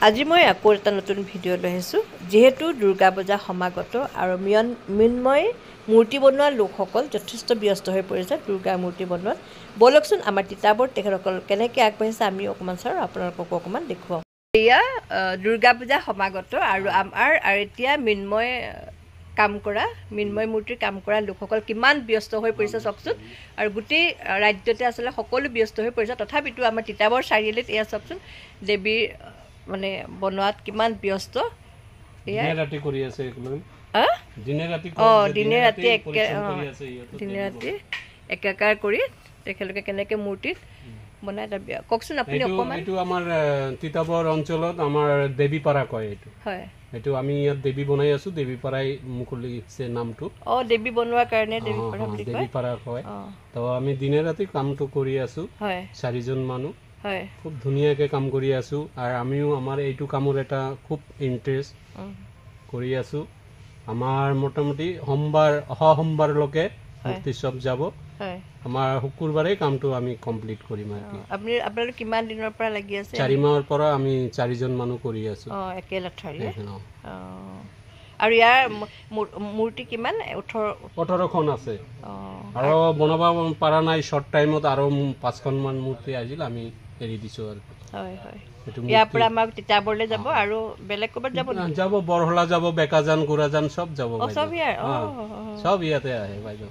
আজি মই আকৌ এটা নতুন ভিডিঅ' লৈ আহিছোঁ। যিহেতু দুৰ্গা পূজা সমাগত আৰু মৃন্ময় মূৰ্তি বনোৱা লোকসকল যথেষ্ট ব্যস্ত হৈ পৰিছে দুৰ্গা মূৰ্তি বনোৱাত। ব'লকচোন আমাৰ তিতাবৰ তেখেতসকল কেনেকৈ আগবাঢ়িছে আমি অকণমান চাওঁ, আপোনালোককো অকণমান দেখুৱাওঁ। এয়া দুৰ্গা পূজা সমাগত আৰু এতিয়া মৃন্ময় মূৰ্তিৰ কাম কৰা লোকসকল কিমান ব্যস্ত হৈ পৰিছে চাওকচোন। আৰু গোটেই ৰাজ্যতে আচলতে সকলো ব্যস্ত হৈ পৰিছে, তথাপিতো আমাৰ তিতাবৰ চাৰিআলিত এয়া চাওকচোন দেৱীৰ মানে বনোৱাত কিমান ব্যস্ত। দিনে ৰাতি একাকাৰ কৰি তেখেতলোকে কেনেকৈ মূৰ্তিত বনাই কওকচোন আপুনি অকণমান। এইটো আমাৰ তিতাবৰ অঞ্চলত আমাৰ দেৱীপাৰা কয়। এইটো হয়, এইটো আমি ইয়াত দেৱী বনাই আছো, দেৱীপাৰাই মুকলিছে নামটো। দেৱী বনোৱাৰ কাৰণে দেৱীপাৰা কয়। তো আমি দিনে ৰাতি কামটো কৰি আছো, 4জন মানুহ খুব ধুনীয়াকৈ কাম কৰি আছো। আৰু আমিও আমাৰ এইটো কামৰ এটা খুব ইণ্টাৰেষ্ট কৰি আছো। আমাৰ মোটামুটি অহা সোমবাৰলৈকে মূৰ্তি চব যাব। আমাৰ শুকুৰবাৰে কামটো আমি কমপ্লিট কৰিম। আপোনালোক কিমান দিনৰ পৰা লাগি আছে? 4 মাহৰ পৰা আমি 4জন মানুহ কৰি আছো একেলঠাৰি। আৰু ইয়াৰ মূৰ্তি কিমান? 18খন আছে আৰু বনাব পৰা নাই। শ্বৰ্ট টাইমত আৰু 5খনমান মূৰ্তি আহিল, আমি এৰি দিছো। আৰু ইয়াৰ পৰা আমাক তিতাবৰলৈ যাব আৰু বেলেগ ক'ৰবাত যাব? বৰহলা যাব, বেকাজান, গোৰাজান চব যাব। চব ইয়াতে আহে বাইদেউ।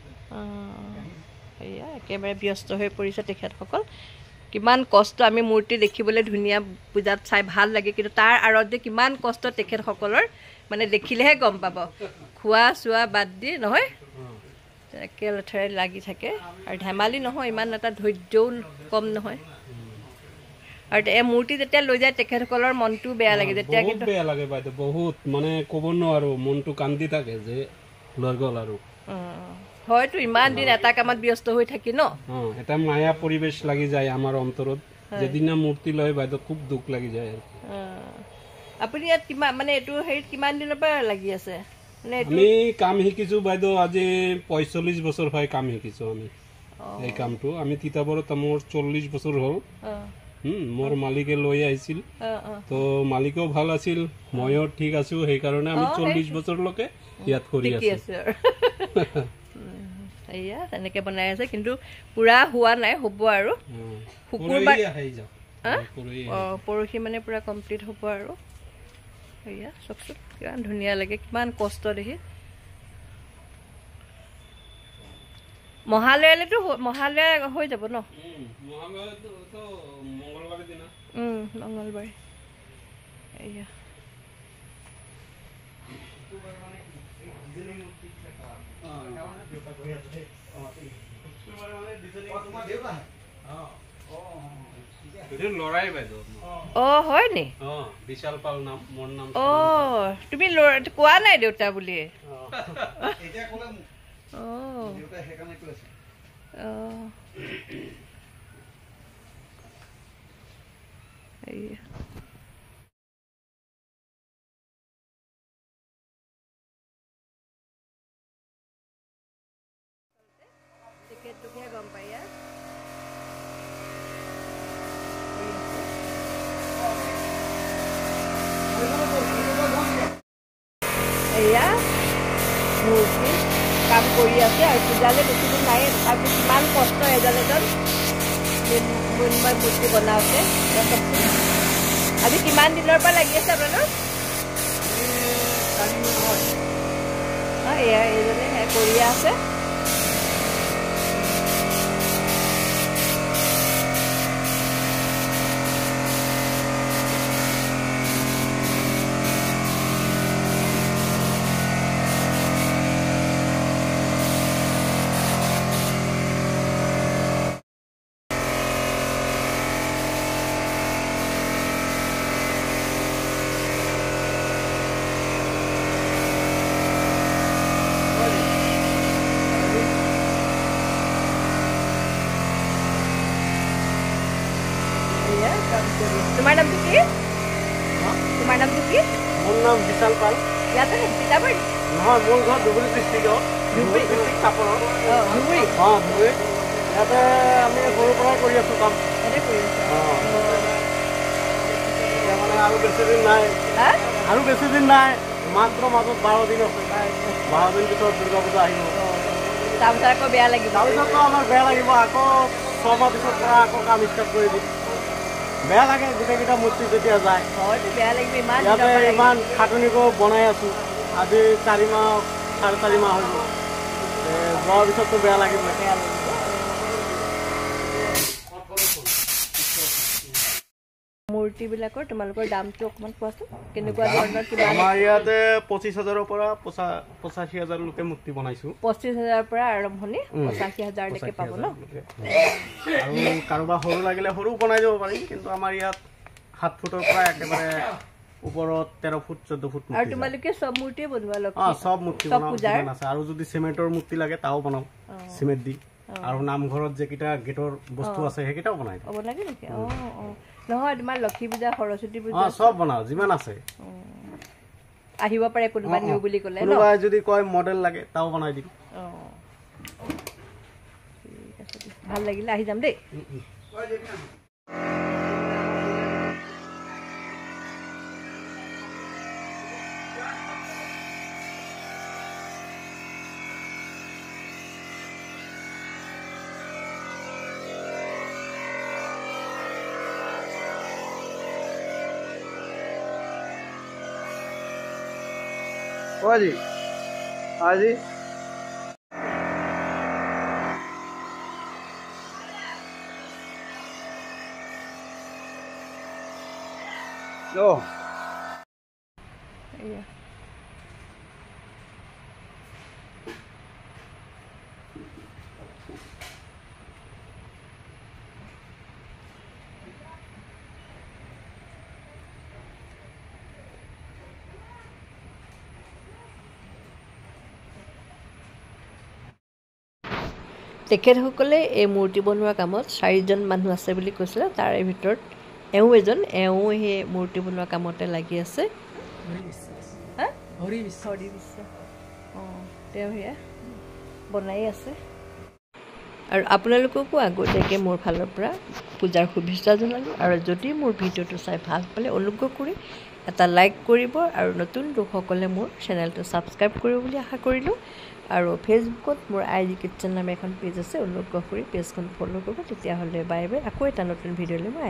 এয়া একেবাৰে ব্যস্ত হৈ পৰিছে তেখেতসকল। কিমান কষ্ট, আমি মূৰ্তি দেখিবলৈ ধুনীয়া, পূজাত চাই ভাল লাগে, কিন্তু তাৰ আঁৰত যে কিমান কষ্ট তেখেতসকলৰ মানে দেখিলেহে গম পাব। খোৱা চোৱা বাদ দি নহয়, একেলেঠাৰে লাগি থাকে। আৰু ধেমালি নহয়, ইমান এটা ধৈৰ্যও কম নহয়। আৰু এই মূৰ্তি যেতিয়া লৈ যায় তেখেতসকলৰ মনটো বেয়া লাগে। যেতিয়া কিন্তু বেয়া লাগে বাইদেউ, বহুত মানে ক'ব নোৱাৰো, মনটো কান্দি থাকে যে লৈ গ'ল। আৰু হয়তো ইমান দিন এটা কামত ব্যস্ত হৈ থাকি ন, এটা মায়া পৰিবেশ লাগি যায় আমাৰ অন্তৰত। যেদিনা মূৰ্তি লয় বাইদেউ খুব দুখ লাগি যায়। আপুনি ইয়াত কিমান মানে এইটো হেৰিত কিমান দিনৰ পৰা লাগি আছে? আমি কাম শিকিছো বাইদেউ, আজি 45 বছৰ হয় কাম শিকিছো আমি এই কামটো। আমি তিতাবৰত মোৰ 40 বছৰ হ'ল। মোৰ মালিকে লৈ আহিছিল, তো মালিকেও ভাল আছিল, ময়ো ঠিক আছো। সেইকাৰণে আমি 40 বছৰলৈকে ইয়াত কৰি আছো। এয়া তেনেকে বনাই আছে, কিন্তু পুৰা হোৱা নাই, হ'ব আৰু শুকুৰবাৰ পৰহি মানে পুৰা কমপ্লিট হ'ব। আৰু এয়া চাওকচোন কিমান ধুনীয়া লাগে, কিমান কষ্ট দেখি। মহালয়ালেতো হৈ যাব ন? মংগলবাৰে। এয়া হয় নি? বিশাল পাল নাম, মোৰ নাম। তুমি কোৱা নাই দেউতা বুলি? তেখেতলোকেহে গম পায়। এয়া মূৰ্তি কাম কৰি আছে আৰু পূজালৈ বেছিদিন নাই, তথাপিও কিমান কষ্ট এজন মৃন্ময় মূৰ্তি বনাওঁতে। আজি কিমান দিনৰ পৰা লাগি আছে আপোনালোক? এয়া এইজনে কৰিয়ে আছে। তোমাৰ নামটো কি? তোমাৰ নামটো কি? মোৰ নাম বিশাল পাল। ইয়াতে তিতাবৰ নহয়, মোৰ ঘৰ ধুবুৰী ডিষ্ট্ৰিক্টত। ধুবুৰী ডিষ্ট্ৰিক্ট চাপৰত। ধুবুৰী। ধুবুৰী। ইয়াতে আমি সৰুৰ পৰাই কৰি আছো কাম। ইয়াতে কৰি আছো। এতিয়া মানে আৰু বেছি দিন নাই হা আৰু বেছি দিন নাই মাত্ৰ মাজত 12 দিন আছে 12 দিন পিছত দুৰ্গা পূজা আহিব তাৰপিছত আকৌ বেয়া লাগিব তাৰপিছততো আমাৰ বেয়া লাগিব আকৌ 6 মাহ পিছত পৰা আকৌ কাম ষ্টাৰ্ট কৰি দিম বেয়া লাগে গোটেইকেইটা মূৰ্তি যেতিয়া যায় হয়তো বেয়া লাগিব ইমান ইয়াতে ইমান খাটনিকৈ বনাই আছোঁ আজি 4 মাহ 4.5 মাহ হৈ গ'ল যোৱাৰ পিছততো বেয়া লাগিব মূৰ্তিবিলাকৰ তোমালোকৰ দামটো অকণমান কোৱাচোন কেনেকুৱা ধৰণৰ কিবা আমাৰ ইয়াতে 25,000ৰ পৰা 85,000 লৈকে মূৰ্তি বনাইছোঁ 25,000ৰ পৰা আৰম্ভণি 85,000 লৈকে পাব ন আৰু কাৰোবাৰ সৰু লাগিলে সৰু বনাই দিব পাৰি কিন্তু আমাৰ ইয়াত 7 ফুটৰ পৰা একেবাৰে ওপৰত 13 ফুট 14 ফুট আৰু তোমালোকে সব মূৰ্তিয়ে বনোৱা লক্ষ্য সব মূৰ্তি বনাও আছে আৰু যদি সিমেন্টৰ মূৰ্তি লাগে তাও বনাও সিমেন্ট দি আৰু নামঘৰত যেকিটা গেটৰ বস্তু আছে সেইকেইটাও বনাই দিওঁ বনাই নেকি নহয় তোমাৰ লক্ষ্মী পূজা সৰস্বতী পূজা সব বনাও যিমান আছে আহিব পাৰে কোনোবা নিউ বুলি ক'লে ন কোনোবা যদি কয় মডেল লাগে তাও বনাই দিম ঠিক আছে ভাল লাগিলে আহি যাম দেই जी हाँ जी लो তেখেতসকলে এই মূৰ্তি বনোৱা কামত 4জন মানুহ আছে বুলি কৈছিলে তাৰে ভিতৰত এওঁ এজন এওঁ সেই মূৰ্তি বনোৱা কামতে লাগি আছে হৰি বিশ্বাস তেওঁ সেয়া বনাই আছে আৰু আপোনালোককো আগতীয়াকৈ মোৰ ফালৰ পৰা পূজাৰ শুভেচ্ছা জনালোঁ আৰু যদি মোৰ ভিডিঅ'টো চাই ভাল পালে অনুগ্ৰহ কৰি এটা লাইক কৰিব আৰু নতুন লোকসকলে মোৰ চেনেলটো ছাবস্ক্ৰাইব কৰিব বুলি আশা কৰিলোঁ আৰু ফেচবুকত মোৰ IG কিটচেন নামে এখন পেজ আছে অনুগ্ৰহ কৰি পেজখন ফ'ল' কৰিব তেতিয়াহ'লে বাই বাই আকৌ এটা নতুন ভিডিঅ'লৈ মই